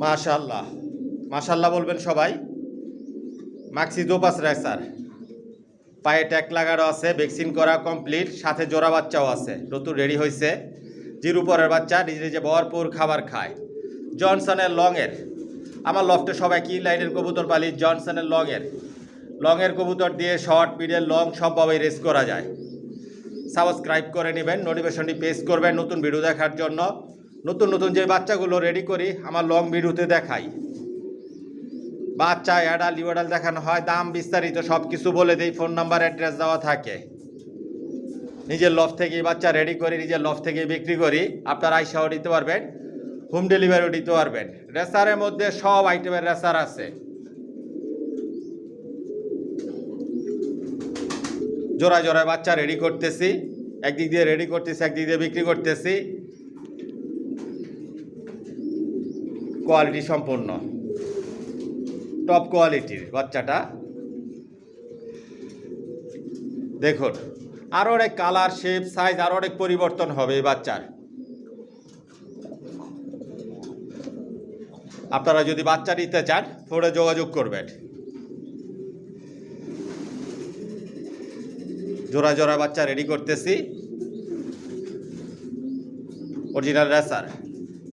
মাশাআল্লাহ, মাশাআল্লাহ বলবেন সবাই। মাক্সি দোপাস রেসার, পায়ে ট্যাগ লাগানো আছে, ভ্যাকসিন করা কমপ্লিট, সাথে জোড়া বাচ্চাও আছে, নতুন রেডি হয়েছে। জিরো পরের বাচ্চা, নিজে নিজে ভরপুর খাবার খায়। জনসনের লংয়ের, আমার লফটে সবাই কি লাইনের কবুতর পালি, জনসনের লংয়ের কবুতর দিয়ে শর্ট মিডল লং সবভাবেই রেস করা যায়। সাবস্ক্রাইব করে নেবেন, নোটিফিকেশনটি প্রেস করবেন নতুন ভিডিও দেখার জন্য। নতুন নতুন যে বাচ্চাগুলো রেডি করি আমার লং ভিডিওতে দেখাই। বাচ্চা অ্যাডাল ইউডাল দেখানো হয়, দাম বিস্তারিত সব কিছু বলে দিই, ফোন নাম্বার অ্যাড্রেস দেওয়া থাকে। নিজের লফট থেকেই বাচ্চা রেডি করি, নিজের লফট থেকেই বিক্রি করি। আপনারা আইসাও দিতে পারবেন, হোম ডেলিভারিও দিতে পারবেন। রেসারের মধ্যে সব আইটেমের রেসার আছে। জোড়ায় জোড়ায় বাচ্চা রেডি করতেছি, একদিক দিয়ে রেডি করতেছি, একদিক দিয়ে বিক্রি করতেছি। কোয়ালিটি সম্পূর্ণ টপ কোয়ালিটির বাচ্চাটা দেখুন। আরও অনেক কালার শেপ সাইজ আরও অনেক পরিবর্তন হবে এই বাচ্চার। আপনারা যদি বাচ্চা নিতে চান ফোনে যোগাযোগ করবেন। জোড়া জোড়া বাচ্চা রেডি করতেছি, অরিজিনাল রেসার।